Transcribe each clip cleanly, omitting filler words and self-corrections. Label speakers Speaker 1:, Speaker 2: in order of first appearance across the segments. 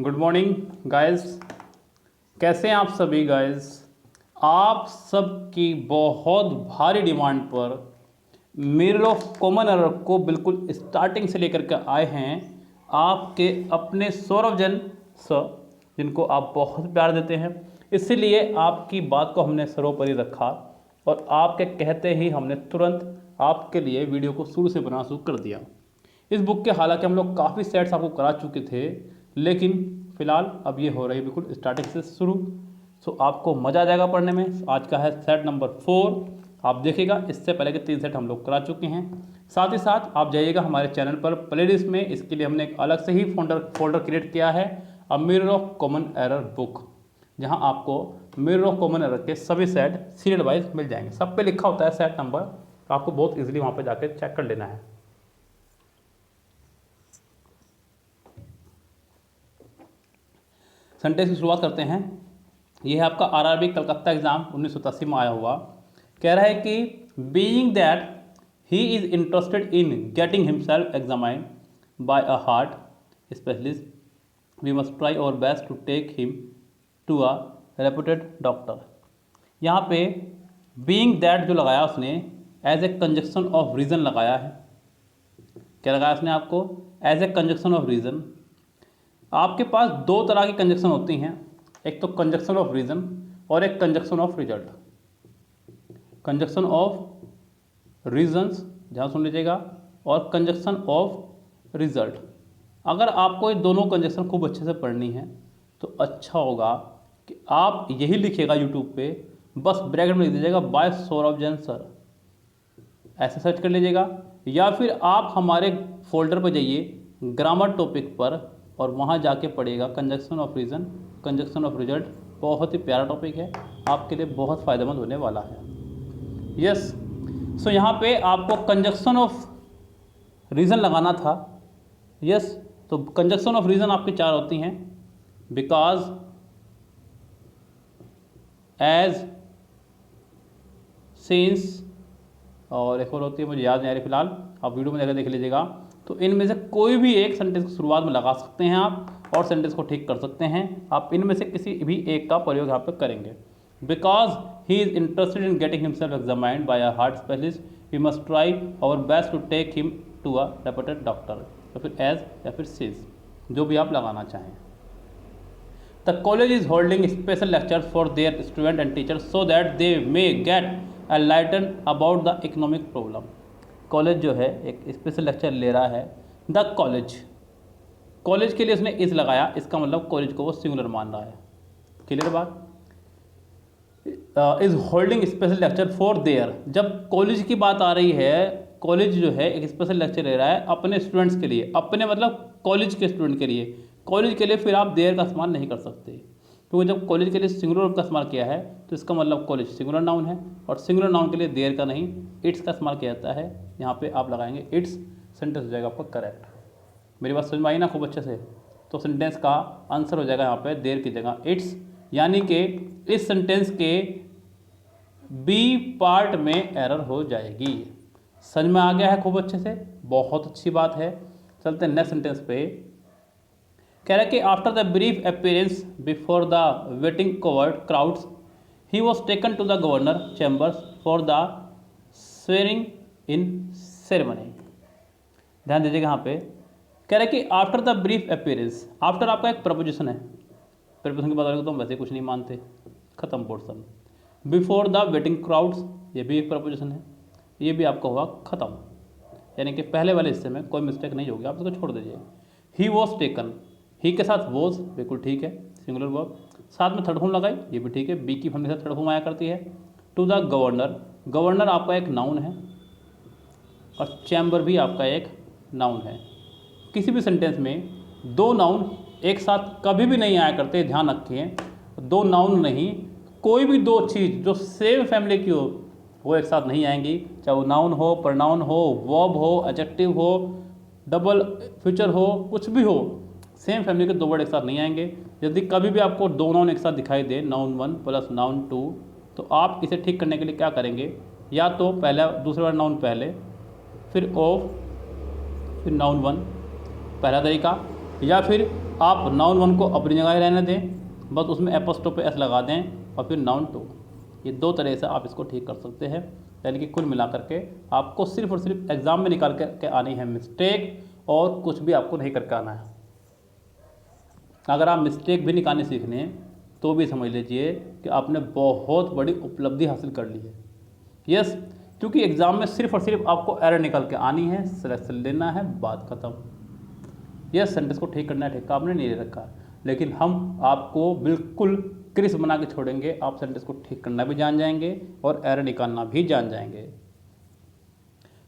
Speaker 1: Good morning guys. कैसे हैं आप सभी गाइस? आप सबकी बहुत भारी डिमांड पर मिरर ऑफ कॉमन एरर को बिल्कुल स्टार्टिंग से लेकर के आए हैं आपके अपने सौरभ जैन सर, जिनको आप बहुत प्यार देते हैं। इसीलिए आपकी बात को हमने सर्वोपरि रखा और आपके कहते ही हमने तुरंत आपके लिए वीडियो को शुरू से बनाना शुरू कर दिया। इस बुक के हालांकि हम लोग काफ़ी सेट्स आपको करा चुके थे, लेकिन फ़िलहाल अब ये हो रही है बिल्कुल स्टार्टिंग से शुरू। सो आपको मज़ा आ जाएगा पढ़ने में। आज का है सेट नंबर 4। आप देखिएगा, इससे पहले के 3 सेट हम लोग करा चुके हैं। साथ ही साथ आप जाइएगा हमारे चैनल पर प्लेलिस्ट में, इसके लिए हमने एक अलग से ही फोल्डर क्रिएट किया है, a mirror of common error book, जहां आपको मिरर ऑफ कॉमन एरर के सभी सेट सीरियल वाइज मिल जाएंगे। सब पे लिखा होता है सेट नंबर, तो आपको बहुत ईजिली वहाँ पर जाकर चेक कर लेना है। सेंटेंस की शुरुआत करते हैं। यह है आपका आरआरबी कलकत्ता एग्जाम 1987 में आया हुआ। कह रहा है कि being that he is interested in getting himself examined by a heart specialist we must try our best to take him to a reputed doctor. यहाँ पे बीइंग दैट जो लगाया उसने as a conjunction of reason लगाया है। क्या लगाया उसने आपको? As a conjunction of reason. आपके पास 2 तरह की कंजक्शन होती हैं, एक तो कंजक्शन ऑफ रीज़न और एक conjunction of result. Conjunction of reasons जहाँ सुन लीजिएगा, और कंजक्शन ऑफ रिजल्ट। अगर आपको ये दोनों कंजक्शन खूब अच्छे से पढ़नी है तो अच्छा होगा कि आप यही लिखिएगा यूट्यूब पे, बस ब्रैकेट में लिख दीजिएगा बाय सौरभ जैन सर, ऐसे सर्च कर लीजिएगा। या फिर आप हमारे फोल्डर पर जाइए ग्रामर टॉपिक पर और वहाँ जाके पढ़िएगा conjunction of reason, conjunction of result. बहुत ही प्यारा टॉपिक है, आपके लिए बहुत फ़ायदेमंद होने वाला है। यस, सो यहाँ पे आपको कंजक्शन ऑफ रीज़न लगाना था। यस, तो कंजक्शन ऑफ रीज़न आपकी 4 होती हैं। बिकॉज, एज, सिंस, और एक और होती है मुझे याद नहीं आ रही फिलहाल, आप वीडियो में जाकर देख लीजिएगा। तो इनमें से कोई भी एक सेंटेंस की शुरुआत में लगा सकते हैं आप और सेंटेंस को ठीक कर सकते हैं। आप इनमें से किसी भी एक का प्रयोग यहाँ पर करेंगे। Because he is interested in getting himself examined by a heart specialist we must try our best to take him to a reputed doctor, या फिर एज या फिर सिज, जो भी आप लगाना चाहें। The college is holding special lecture for their student and teachers so that they may gate enlighten about the economic problem. College जो है एक स्पेशल लेक्चर ले रहा है। द कॉलेज, कॉलेज के लिए उसने इस लगाया, इसका मतलब कॉलेज को वो सिंगुलर मान रहा है। क्लियर बात? Is holding special lecture for their, जब कॉलेज की बात आ रही है, कॉलेज जो है एक स्पेशल लेक्चर ले रहा है अपने स्टूडेंट्स के लिए, अपने मतलब कॉलेज के स्टूडेंट के लिए। कॉलेज के लिए फिर आप देयर का इस्तेमाल नहीं कर सकते, क्योंकि जब कॉलेज के लिए सिंगुलर का इस्तेमाल किया है तो इसका मतलब कॉलेज सिंगुलर नाउन है, और सिंगुलर नाउन के लिए देयर का नहीं इट्स का इस्तेमाल किया जाता है। यहाँ पे आप लगाएंगे इट्स, सेंटेंस हो जाएगा आपका करेक्ट। मेरी बात समझ में आई ना खूब अच्छे से? तो सेंटेंस का आंसर हो जाएगा यहाँ पे देयर की जगह इट्स, यानी कि इस सेंटेंस के बी पार्ट में एरर हो जाएगी। समझ में आ गया है खूब अच्छे से? बहुत अच्छी बात है। चलते हैं नेक्स्ट सेंटेंस पे। कह रहा है कि after the brief appearance before the waiting crowds he was taken to the governor chambers for the swearing in ceremony. ध्यान दीजिएगा यहाँ पे, कह रहा है कि after the brief appearance, after आपका एक प्रपोजिशन है, प्रपोजिशन की बात करेंगे तो हम वैसे कुछ नहीं मानते, खत्म portion. Before the waiting crowds, ये भी एक प्रपोजिशन है, ये भी आपका हुआ खत्म, यानी कि पहले वाले हिस्से में कोई मिस्टेक नहीं होगी, आप इसको छोड़ दीजिए। ही वॉज टेकन, ही के साथ वॉज बिल्कुल ठीक है, सिंगुलर वर्ब, साथ में थर्ड फॉर्म लगाई, ये भी ठीक है, बी की फॉर्म के साथ थर्ड फॉर्म आया करती है। टू द गवर्नर, गवर्नर आपका एक नाउन है और चैम्बर भी आपका एक नाउन है। किसी भी सेंटेंस में 2 नाउन एक साथ कभी भी नहीं आया करते, ध्यान रखिए। 2 नाउन नहीं, कोई भी 2 चीज़ जो सेम फैमिली की हो वो एक साथ नहीं आएंगी, चाहे वो नाउन हो, प्रनाउन हो, वर्ब हो, एडजेक्टिव हो, डबल फ्यूचर हो, कुछ भी हो, सेम फैमिली के 2 वर्ड एक साथ नहीं आएंगे। यदि कभी भी आपको 2 नाउन एक साथ दिखाई दे, नाउन 1 प्लस नाउन 2, तो आप इसे ठीक करने के लिए क्या करेंगे? या तो पहला दूसरे वाला नाउन पहले, फिर ऑफ, फिर नाउन 1, पहला तरीका। या फिर आप नाउन 1 को अपनी जगह ही रहने दें, बस उसमें एपोस्ट्रोफी एस लगा दें और फिर नाउन 2। ये 2 तरह से आप इसको ठीक कर सकते हैं। यानी कि कुल मिलाकर के आपको सिर्फ और सिर्फ एग्ज़ाम में निकाल के आनी है मिस्टेक, और कुछ भी आपको नहीं करके आना है। अगर आप मिस्टेक भी निकालने सीख लें तो भी समझ लीजिए कि आपने बहुत बड़ी उपलब्धि हासिल कर ली है। यस, क्योंकि एग्ज़ाम में सिर्फ और सिर्फ आपको एरर निकाल के आनी है, सिलेक्शन लेना है, बात ख़त्म। यस, सेंटेंस को ठीक करना है, ठेका आपने नहीं ले रखा, लेकिन हम आपको बिल्कुल क्रिस्प बना के छोड़ेंगे। आप सेंटेंस को ठीक करना भी जान जाएंगे और एरर निकालना भी जान जाएंगे।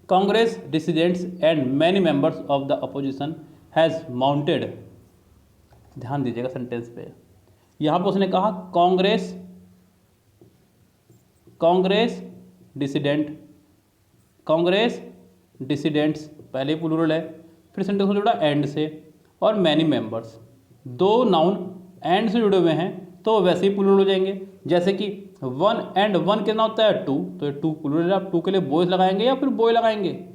Speaker 1: Congress dissidents and many members of the opposition has mounted, ध्यान दीजिएगा सेंटेंस पे। यहाँ पर उसने कहा कांग्रेस डिसिडेंट्स, पहले प्लूरल है, फिर सेंटेंस को जोड़ा एंड से, और मैनी मेंबर्स, 2 नाउन एंड से जुड़े हुए हैं तो वैसे ही प्लूरल हो जाएंगे। जैसे कि 1 एंड 1 कितना होता है 2, तो 2 प्लूरल है। आप 2 के लिए बॉयज़ लगाएंगे या फिर बॉय लगाएंगे?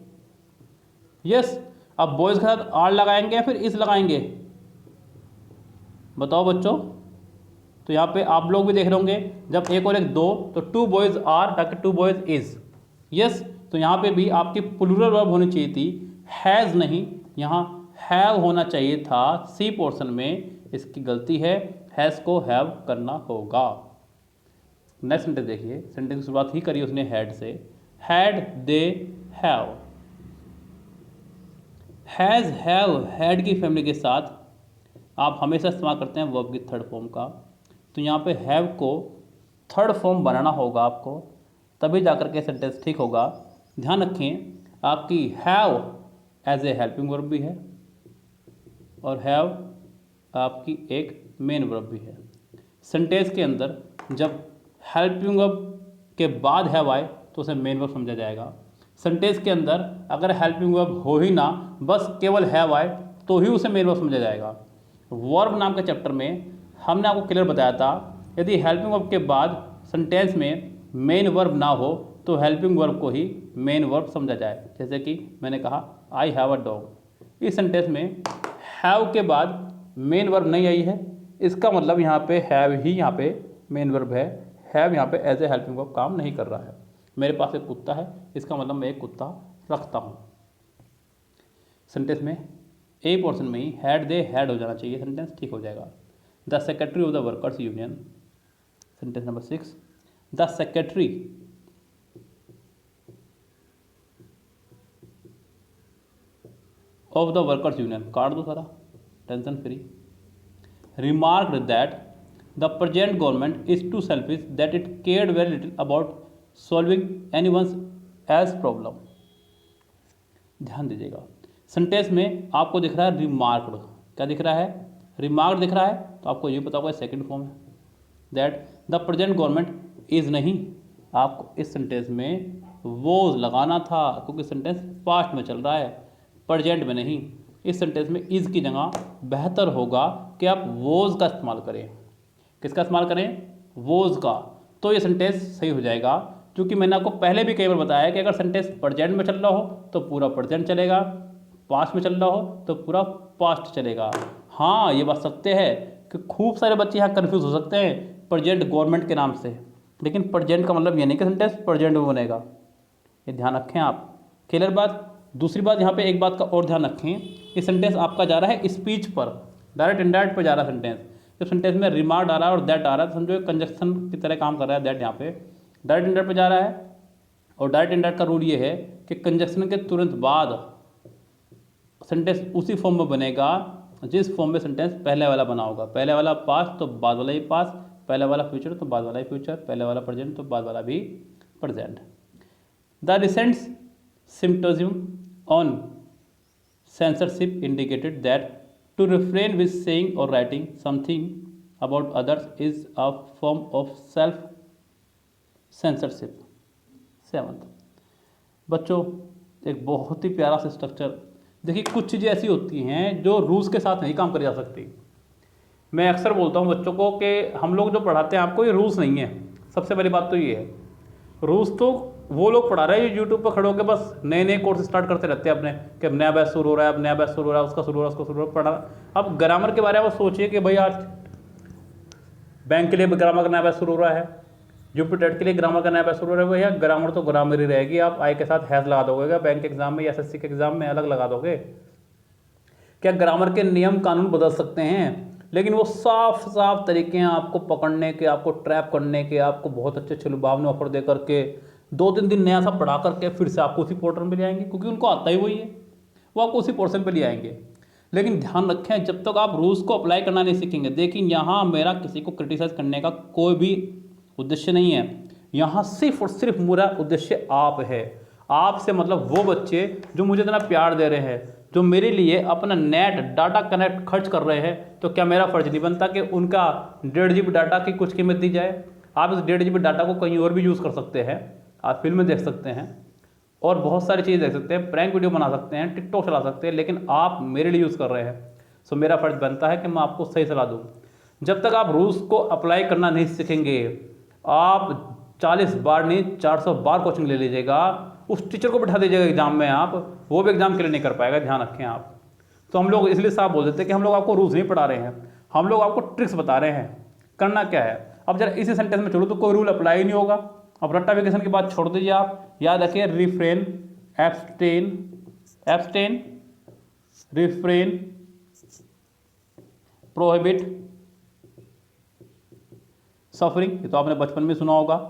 Speaker 1: यस, आप बॉयज़ के साथ आर लगाएंगे या फिर इस लगाएंगे? बताओ बच्चों। तो यहाँ पे आप लोग भी देख रहे होंगे, जब 1 और 1 2, तो 2 बॉयज़ आर ताकि 2 बॉयज़ इज़। यस, तो यहाँ पे भी आपकी प्लूरल वर्ब होनी चाहिए थी, हैज़ नहीं, यहाँ हैव होना चाहिए था सी पोर्शन में। इसकी गलती है, हैज़ को हैव करना होगा। नेक्स्ट सेंटेंस देखिए, सेंटेंस की शुरुआत ही करी उसने हैड से, had they have. Has have had की फैमिली के साथ आप हमेशा इस्तेमाल करते हैं वर्ब की थर्ड फॉर्म का। तो यहाँ पे हैव को थर्ड फॉर्म बनाना होगा आपको, तभी जाकर के सेंटेंस ठीक होगा। ध्यान रखें, आपकी have as a helping verb भी है और हैव आपकी एक मेन वर्ब भी है। सेंटेंस के अंदर जब हेल्पिंग वर्ब के बाद हैव आए तो उसे मेन वर्ब समझा जाएगा। सेंटेंस के अंदर अगर हेल्पिंग वर्ब हो ही ना, बस केवल हैव आए तो ही उसे मेन वर्ब समझा जाएगा। वर्ब नाम के चैप्टर में हमने आपको क्लियर बताया था, यदि हेल्पिंग वर्ब के बाद सेंटेंस में मेन वर्ब ना हो तो हेल्पिंग वर्ब को ही मेन वर्ब समझा जाए। जैसे कि मैंने कहा आई हैव अ डॉग, इस सेंटेंस में हैव के बाद मेन वर्ब नहीं आई है, इसका मतलब यहाँ पे हैव ही यहाँ पे मेन वर्ब है। हैव यहाँ पे एज ए हेल्पिंग वर्ब काम नहीं कर रहा है। मेरे पास एक कुत्ता है, इसका मतलब मैं एक कुत्ता रखता हूँ। सेंटेंस में ए पोर्शन में ही हैड दे हैड हो जाना चाहिए, सेंटेंस ठीक हो जाएगा। The secretary of the workers union, sentence number 6, the secretary of the workers union, काट दो सारा, tension free, remarked that the present government is too selfish that it cared very little about solving anyone's else problem। ध्यान दीजिएगा, sentence में आपको दिख रहा है रिमार्क्ड, क्या दिख रहा है? रिमार्क्ड दिख रहा है, तो आपको ये पता होगा सेकंड फॉर्म है। That the present government is नहीं, आपको इस सेंटेंस में वोज लगाना था क्योंकि सेंटेंस पास्ट में चल रहा है, प्रेजेंट में नहीं। इस सेंटेंस में इज़ की जगह बेहतर होगा कि आप वोज का इस्तेमाल करें। किसका इस्तेमाल करें? वोज का। तो ये सेंटेंस सही हो जाएगा, क्योंकि मैंने आपको पहले भी कई बार बताया कि अगर सेंटेंस प्रेजेंट में चल रहा हो तो पूरा प्रेजेंट चलेगा, पास्ट में चल रहा हो तो पूरा पास्ट चलेगा। हाँ, ये बात सत्य है कि खूब सारे बच्चे यहाँ कन्फ्यूज हो सकते हैं प्रेजेंट गवर्नमेंट के नाम से, लेकिन प्रेजेंट का मतलब ये नहीं कि सेंटेंस प्रेजेंट में बनेगा, ये ध्यान रखें आप। क्लियर बात? दूसरी बात, यहाँ पे एक बात का और ध्यान रखें, ये सेंटेंस आपका जा रहा है स्पीच पर, डायरेक्ट इनडायरेक्ट पर जा रहा है सेंटेंस। जब सेंटेंस में रिमार्क आ रहा है और दैट आ रहा है तो समझो कंजक्शन की तरह काम कर रहा है। दैट यहाँ पे डायरेक्ट इनडायरेक्ट पर जा रहा है, और डायरेक्ट इनडायरेक्ट का रूल ये है कि कंजक्शन के तुरंत बाद सेंटेंस उसी फॉर्म में बनेगा जिस फॉर्म में सेंटेंस पहले वाला बना होगा। पहले वाला पास्ट तो बाद वाला ही पास्ट, पहले वाला फ्यूचर तो बाद वाला ही फ्यूचर, पहले वाला प्रेजेंट तो बाद वाला भी present. The recent symposium on censorship indicated that to refrain with saying or writing something about others is a form of self censorship। 7th, बच्चों एक बहुत ही प्यारा सा स्ट्रक्चर देखिए, कुछ चीज़ें ऐसी होती हैं जो रूल्स के साथ नहीं काम करी जा सकती। मैं अक्सर बोलता हूँ बच्चों को कि हम लोग जो पढ़ाते हैं आपको ये रूल्स नहीं है। सबसे पहली बात तो ये है, रूल्स तो वो लोग पढ़ा रहे हैं यूट्यूब पर खड़े होकर बस नए नए कोर्स स्टार्ट करते रहते हैं अपने, कि अब नया बैच शुरू हो रहा है, अब नया बैच शुरू हो रहा है, उसका शुरू हो रहा है, उसका शुरू हो रहा है, पढ़ा। अब ग्रामर के बारे में सोचिए कि भाई आज बैंक के लिए ग्रामर का नया बैच शुरू हो रहा है, यूपी टेट के लिए ग्रामर का नया बैच शुरू हो रहा है। भैया ग्रामर तो ग्रामर ही रहेगी, आप आई के साथ हैज लगा दोगे क्या बैंक एग्जाम में या एसएससी के एग्जाम में अलग लगा दोगे क्या? ग्रामर के नियम कानून बदल सकते हैं, लेकिन वो साफ साफ तरीके हैं आपको पकड़ने के, आपको ट्रैप करने के, आपको बहुत अच्छे अच्छे लुभावने ऑफर दे करके 2-3 दिन नया सा पढ़ा करके फिर से आपको उसी पोर्टल पे ले आएंगे, क्योंकि उनको आता ही वही है, वो आपको उसी पोर्शन पे ले आएंगे। लेकिन ध्यान रखें, जब तक आप रूल्स को अप्लाई करना नहीं सीखेंगे, देखिए यहाँ मेरा किसी को क्रिटिसाइज करने का कोई भी उद्देश्य नहीं है, यहाँ सिर्फ और सिर्फ मेरा उद्देश्य आप है। आपसे मतलब वो बच्चे जो मुझे इतना प्यार दे रहे हैं, जो मेरे लिए अपना नेट डाटा कनेक्ट खर्च कर रहे हैं, तो क्या मेरा फर्ज नहीं बनता कि उनका 1.5 GB डाटा की कुछ कीमत दी जाए? आप इस 1.5 GB डाटा को कहीं और भी यूज़ कर सकते हैं, आप फिल्में देख सकते हैं और बहुत सारी चीज़ें देख सकते हैं, प्रैंक वीडियो बना सकते हैं, टिकटॉक चला सकते हैं, लेकिन आप मेरे लिए यूज़ कर रहे हैं। सो मेरा फर्ज बनता है कि मैं आपको सही सलाह दूँ। जब तक आप रूल्स को अप्लाई करना नहीं सीखेंगे, आप 40 बार नहीं 400 बार कोचिंग ले लीजिएगा, उस टीचर को बिठा दीजिएगा एग्जाम में, आप वो भी एग्जाम क्लियर नहीं कर पाएगा, ध्यान रखें आप। तो हम लोग इसलिए साफ बोल देते हैं कि हम लोग आपको रूल्स नहीं पढ़ा रहे हैं, हम लोग आपको ट्रिक्स बता रहे हैं करना क्या है। अब जरा इसी सेंटेंस में चलो तो कोई रूल अप्लाई नहीं होगा। अब रट्टाफिकेशन की बात छोड़ दीजिए, आप याद रखिए refrain, abstain, abstain, refrain, prohibit, suffering, ये तो आपने बचपन में सुना होगा,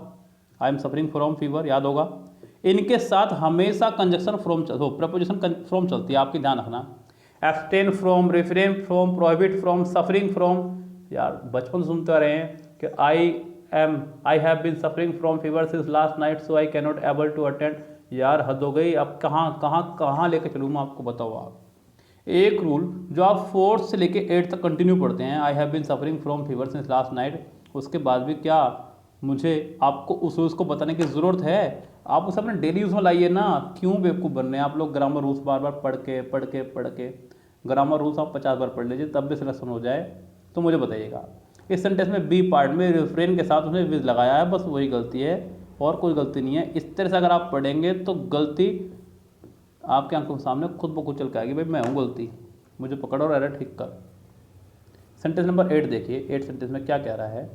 Speaker 1: I am suffering from fever, याद होगा। इनके साथ हमेशा कंजक्शन फ्रॉम प्रपोजिशन फ्रॉम चलती है, आपकी ध्यान रखना। Abstain from, refrain from, prohibit from, suffering from. यार बचपन सुनते आ रहे हैं कि I have been suffering from fever since last night so I can not able to attend. यार हद हो गई, अब कहाँ लेके चलूँ मैं आपको, बताओ आप। एक रूल जो आप 4th से लेके 8th तक कंटिन्यू पढ़ते हैं, I have been suffering from fever since last night, उसके बाद भी क्या मुझे आपको उस रूल्स को बताने की ज़रूरत है? आप उसे अपने डेली यूज़ में लाइए ना, क्यों बेवकूफ़ बन रहे हैं आप लोग? ग्रामर रूल्स बार बार पढ़ के ग्रामर रूल्स आप 50 बार पढ़ लीजिए, तब भी सिलेक्शन हो जाए तो मुझे बताइएगा। इस सेंटेंस में बी पार्ट में रिफ्रेन के साथ उसने विज लगाया है, बस वही गलती है और कोई गलती नहीं है। इस तरह से अगर आप पढ़ेंगे तो गलती आपके आंखों के सामने खुद ब खुद चल के आएगी, भाई मैं हूँ गलती, मुझे पकड़ और एरर ठीक कर। सेंटेंस नंबर 8 देखिए, 8 सेंटेंस में क्या कह रहा है?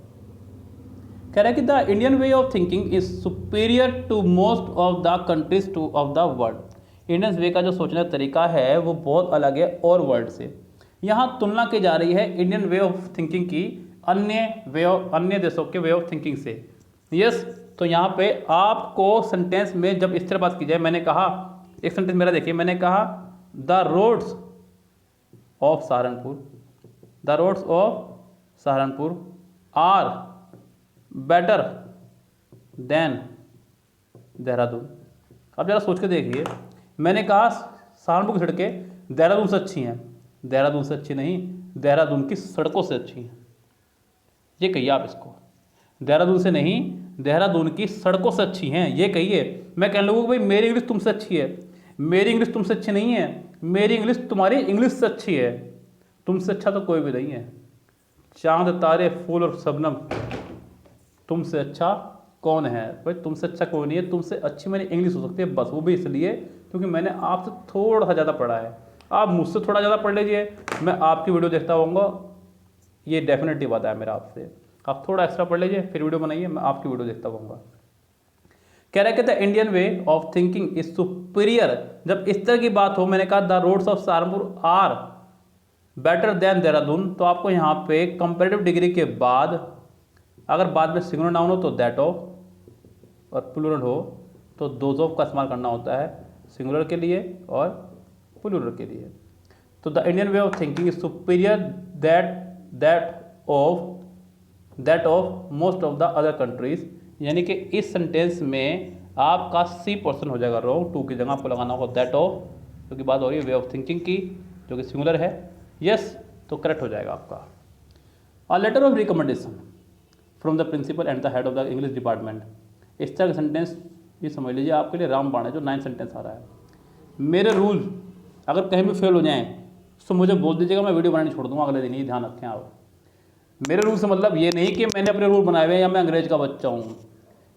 Speaker 1: कह रहा है कि the Indian way of thinking is superior to most of the countries to of the world. Indian way का जो सोचने का तरीका है वो बहुत अलग है और वर्ल्ड से। यहाँ तुलना की जा रही है इंडियन वे ऑफ थिंकिंग की अन्य देशों के वे ऑफ थिंकिंग से। यस, तो यहाँ पे आपको सेंटेंस में जब इस तरह बात की जाए, मैंने कहा एक सेंटेंस मेरा देखिए, मैंने कहा the roads of Saharanpur, the roads of Saharanpur are better than Dehradun. अब जरा सोच के देखिए, मैंने कहा सहारनपुर की सड़कें देहरादून से अच्छी हैं, देहरादून से अच्छी नहीं, देहरादून की सड़कों से अच्छी हैं। ये कहिए आप इसको, देहरादून से नहीं, देहरादून की सड़कों से अच्छी हैं, ये कहिए। मैं कहने लगूँ भाई मेरी इंग्लिश तुमसे अच्छी है, मेरी इंग्लिश तुमसे अच्छी नहीं है, मेरी इंग्लिश तुम्हारी इंग्लिश से अच्छी है, तुमसे अच्छा तो कोई भी नहीं है। चांद तारे फूल और शबनम, तुमसे अच्छा कौन है? भाई तुमसे अच्छा कोई नहीं है, तुमसे अच्छी मेरी इंग्लिश हो सकती है, बस वो भी इसलिए क्योंकि मैंने आपसे थोड़ा सा ज़्यादा पढ़ा है। आप मुझसे थोड़ा ज़्यादा पढ़ लीजिए, मैं आपकी वीडियो देखता होऊंगा, ये डेफिनेटली बात है मेरा आपसे। आप थोड़ा एक्स्ट्रा पढ़ लीजिए फिर वीडियो बनाइए, मैं आपकी वीडियो देखता होऊंगा। कह रहा है कि the Indian way of thinking is superior. जब इस तरह की बात हो, मैंने कहा the roads of Saharanpur are better than Dehradun, तो आपको यहाँ पे कंपेरेटिव डिग्री के बाद अगर बाद में सिंगुलर नाउन हो तो दैट ऑफ और प्लूरल हो तो दोज ऑफ का इस्तेमाल करना होता है, सिंगुलर के लिए और प्लूरल के लिए। तो the Indian way of thinking is superior that of most of the other countries. यानी कि इस सेंटेंस में आपका सी पर्सन हो जाएगा रॉन्ग, टू की जगह आपको लगाना होगा दैट ऑफ, क्योंकि बात हो रही है वे ऑफ थिंकिंग की जो कि सिंगुलर है। यस, तो करेक्ट हो जाएगा आपका। A letter of recommendation from the principal and the head of the English department. इस तरह का सेंटेंस ये समझ लीजिए आपके लिए रामबाण है, जो 9 सेंटेंस आ रहा है। मेरे रूल अगर कहीं भी फेल हो जाएं तो मुझे बोल दीजिएगा, मैं वीडियो बनानी छोड़ दूंगा अगले दिन, ही ध्यान रखें आप। मेरे रूल से मतलब ये नहीं कि मैंने अपने रूल बनाए हुए हैं या मैं अंग्रेज का बच्चा हूँ।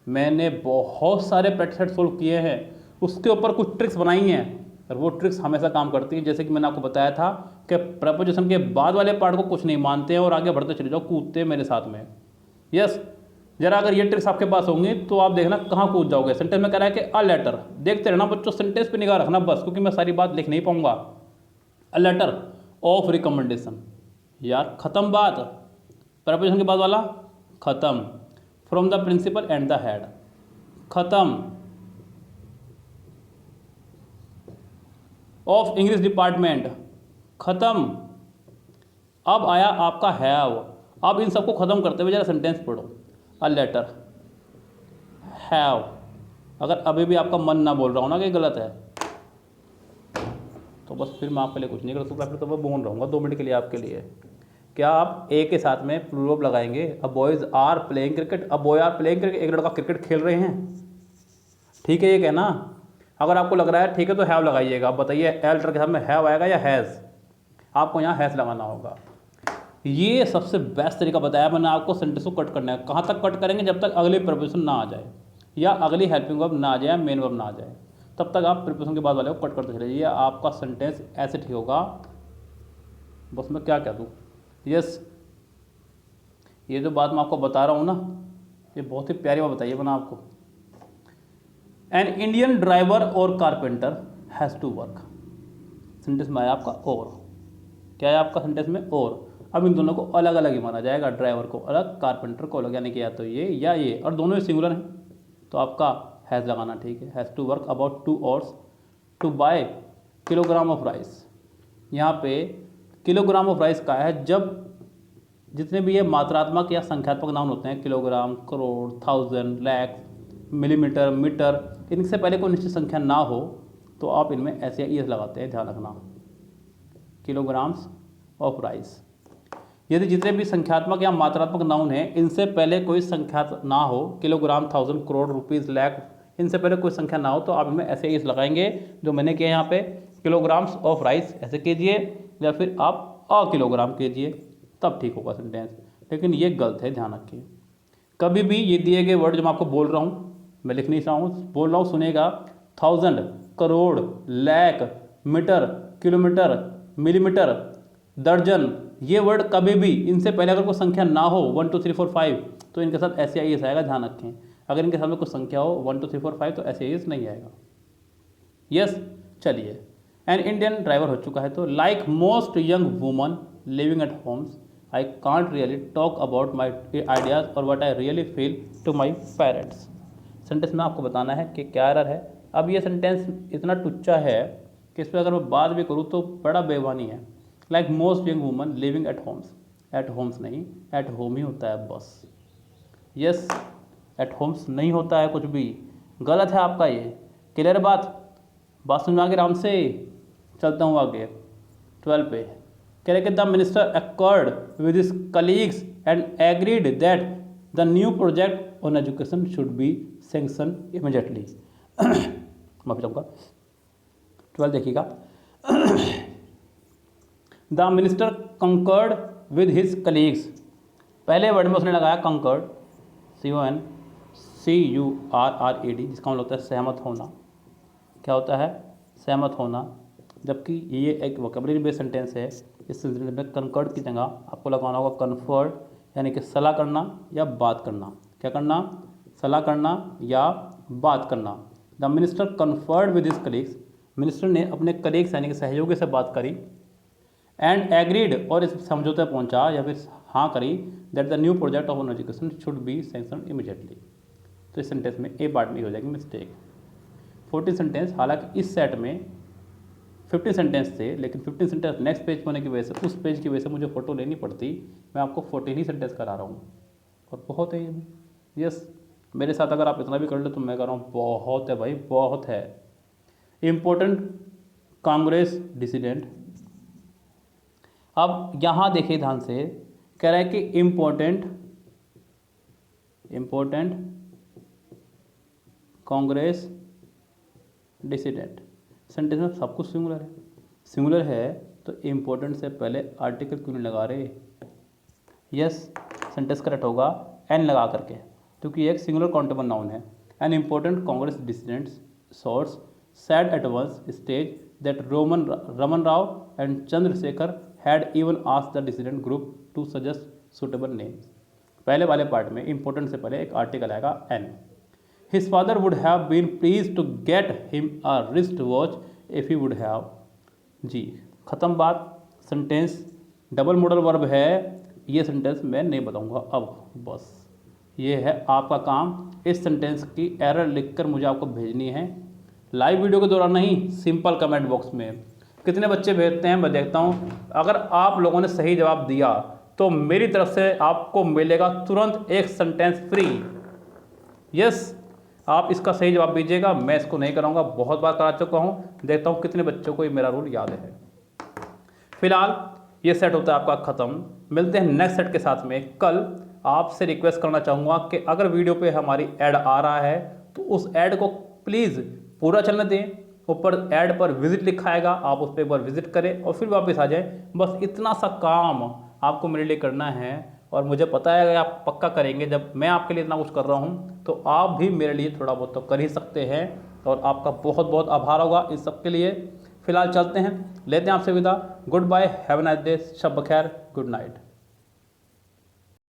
Speaker 1: मैंने बहुत सारे प्रैक्टिस सेट सोल्व किए हैं, उसके ऊपर कुछ ट्रिक्स बनाई हैं और वो ट्रिक्स हमेशा काम करती हैं। जैसे कि मैंने आपको बताया था कि प्रपोजिशन के बाद वाले पार्ट को कुछ नहीं मानते हैं और आगे बढ़ते चले जाओ, कूदते मेरे साथ में। यस, जरा अगर ये ट्रिक्स आपके पास होंगी तो आप देखना कहाँ कूद जाओगे। सेंटेंस में कह रहा है कि अ लेटर, देखते रहना बच्चों, सेंटेंस पे निगाह रखना बस, क्योंकि मैं सारी बात लिख नहीं पाऊंगा। अ लेटर ऑफ रिकमेंडेशन, यार खत्म बात, प्रपोजिशन के बाद वाला खत्म। From the principal and the head, खत्म। ऑफ इंग्लिश डिपार्टमेंट, खत्म। अब आया आपका हैव। अब इन सबको खत्म करते हुए जरा सेंटेंस पढ़ो। अ लेटर हैव, अगर अभी भी आपका मन ना बोल रहा हो ना कि गलत है, तो बस फिर मैं आपके लिए कुछ नहीं कर सकता, फिर तो मैं बोल रहूँगा 2 मिनट के लिए आपके लिए। क्या आप ए के साथ में प्लूरल लगाएंगे? A boys are playing cricket, a boy are playing cricket, एक लड़का क्रिकेट खेल रहे हैं, ठीक है ये कहना। अगर आपको लग रहा है ठीक है तो हैव लगाइएगा। आप बताइए एल लेटर के साथ में हैव आएगा या हैज़? आपको यहाँ हैज़ लगाना होगा। ये सबसे बेस्ट तरीका बताया मैंने आपको सेंटेंस को कट करने का। कहाँ तक कट करेंगे? जब तक अगली प्रपोजिशन ना आ जाए या अगली हेल्पिंग वर्ब ना आ जाए, मेन वर्ब ना आ जाए, तब तक आप प्रपोजिशन के बाद वाले को कट करते चले जाइए। आपका सेंटेंस ऐसे ठीक होगा। बस मैं क्या कह दूँ, यस, ये जो बात मैं आपको बता रहा हूँ ना, ये बहुत ही प्यारी बात बताइए मैंने आपको। एन इंडियन ड्राइवर और carpenter has to work, sentence में आया आपका और। क्या है आपका सेंटेंस में? और। अब इन दोनों को अलग अलग ही माना जाएगा, ड्राइवर को अलग, कारपेंटर को अलग, यानी कि या तो ये या ये, और दोनों ही सिंगुलर हैं, तो आपका हैज़ लगाना ठीक है। Has to work about 2 hours to buy kilogram of rice. यहाँ पे किलोग्राम ऑफ राइस का है जब जितने भी ये मात्रात्मक या संख्यात्मक नाउन होते हैं, kilogram, crore, 1000, lakh, millimetre, metre, इनसे पहले कोई निश्चित संख्या ना हो तो आप इनमें ऐसे ई एस लगाते हैं, ध्यान रखना। किलोग्राम्स ऑफ राइस, यदि जितने भी संख्यात्मक या मात्रात्मक नाउन हैं इनसे पहले कोई संख्या ना हो, किलोग्राम, 1000, करोड़, रुपीज़, लाख, इनसे पहले कोई संख्या ना हो तो आप इनमें ऐसे इस लगाएंगे जो मैंने किया यहाँ पे। किलोग्राम्स ऑफ राइस ऐसे कीजिए, या फिर आप अ किलोग्राम कीजिए, तब ठीक होगा सेंटेंस। लेकिन ये गलत है, ध्यान रखिए। कभी भी ये दिए गए वर्ड जो मैं आपको बोल रहा हूँ, मैं लिख नहीं रहा हूँ, बोल रहा हूँ, सुनेगा। 1000, crore, lakh, metre, kilometre, millimetre, दर्जन, ये वर्ड कभी भी इनसे पहले अगर कोई संख्या ना हो 1 2 3 4 5 तो इनके साथ ऐसे आई एस आएगा, ध्यान रखें। अगर इनके साथ में कुछ संख्या हो 1 2 3 4 5 तो ऐसे आई एस नहीं आएगा। यस, चलिए। एन इंडियन ड्राइवर हो चुका है, तो like most young woman living at homes I can't really talk about my ideas और what I really feel to my parents. Sentence में आपको बताना है कि क्या एरर है। अब ये सेंटेंस इतना टुच्चा है कि इस पर अगर मैं बात भी करूँ तो बड़ा बेईमानी है। Like most young woman living at Holmes, eight Holmes नहीं, एट होम ही होता है बस। यस, एट होम्स नहीं होता है कुछ भी, गलत है आपका ये। क्लियर बात समझ में आ गई? आराम से चलता हूँ आगे। 12 पे कह रहे कि the minister accord with his colleagues and agreed that the new project on education should be sanction immediately. माफी चाहूँगा, 12 देखिएगा। The minister conquered with his colleagues, पहले वर्ड में उसने लगाया कंकर्ड, CONCURRED, जिसका मतलब होता है सहमत होना। क्या होता है? सहमत होना। जबकि ये एक वोकैबुलरी बेस्ड सेंटेंस है, इस सेंटेंस में कंकर्ड की जगह आपको लगाना होगा कन्फर्ड, यानी कि सलाह करना या बात करना। क्या करना? सलाह करना या बात करना। The minister conferred with his colleagues, minister ने अपने कलीग्स यानी कि सहयोगी से बात करी, एंड एग्रीड, और इस समझौते पहुंचा या फिर हाँ करी, that the new project of education should be sanction immediately. तो इस सेंटेंस में ए पार्ट में हो जाएगी मिस्टेक। 14 सेंटेंस, हालांकि इस सेट में 15 सेंटेंस थे, लेकिन 15 सेंटेंस नेक्स्ट पेज होने की वजह से, उस पेज की वजह से मुझे फोटो लेनी पड़ती, मैं आपको 14 ही सेंटेंस करा रहा हूँ, और बहुत है ये भी। यस, मेरे साथ अगर आप इतना भी कर ले तो मैं कह रहा हूँ बहुत है भाई, बहुत है। इम्पोर्टेंट कांग्रेस डिसीडेंट। अब यहाँ देखिए ध्यान से, कह रहा है कि इम्पोर्टेंट कांग्रेस डिसीडेंट। सेंटेंस में सब कुछ सिंगुलर है, सिंगुलर है तो इम्पोर्टेंट से पहले आर्टिकल क्यों नहीं लगा रहे? यस, सेंटेंस करेक्ट होगा एन लगा करके। क्योंकि ये एक सिंगुलर काउंटेबल नाउन है। An important Congress dissidents source said at once stage that Raman Rao and Chandrasekhar had even asked the dissident group to suggest suitable names। पहले वाले पार्ट में इम्पोर्टेंट से पहले एक आर्टिकल आएगा an. His father would have been please to get him a wrist watch if he would have. जी ख़त्म बात। सेंटेंस डबल मॉडल वर्ब है, ये सेंटेंस मैं नहीं बताऊंगा अब, बस ये है आपका काम। इस सेंटेंस की एरर लिखकर मुझे आपको भेजनी है, लाइव वीडियो के दौरान नहीं, सिंपल कमेंट बॉक्स में। कितने बच्चे भेजते हैं मैं देखता हूँ। अगर आप लोगों ने सही जवाब दिया तो मेरी तरफ से आपको मिलेगा तुरंत एक सेंटेंस फ्री। यस, आप इसका सही जवाब दीजिएगा, मैं इसको नहीं कराऊंगा, बहुत बार करा चुका हूँ। देखता हूँ कितने बच्चों को ये मेरा रूल याद है। फिलहाल ये सेट होता है आपका ख़त्म। मिलते हैं नेक्स्ट सेट के साथ में कल। आपसे रिक्वेस्ट करना चाहूँगा कि अगर वीडियो पे हमारी ऐड आ रहा है तो उस ऐड को प्लीज़ पूरा चलने दें। ऊपर ऐड पर विजिट लिखा आएगा, आप उस पर एक बार विजिट करें और फिर वापस आ जाएं। बस इतना सा काम आपको मेरे लिए करना है और मुझे पता है कि आप पक्का करेंगे। जब मैं आपके लिए इतना कुछ कर रहा हूँ तो आप भी मेरे लिए थोड़ा बहुत तो कर ही सकते हैं और आपका बहुत बहुत आभार होगा इस सब के लिए। फिलहाल चलते हैं, लेते हैं आपसे विदा। Goodbye, have a nice day, शब बखैर, गुड नाइट।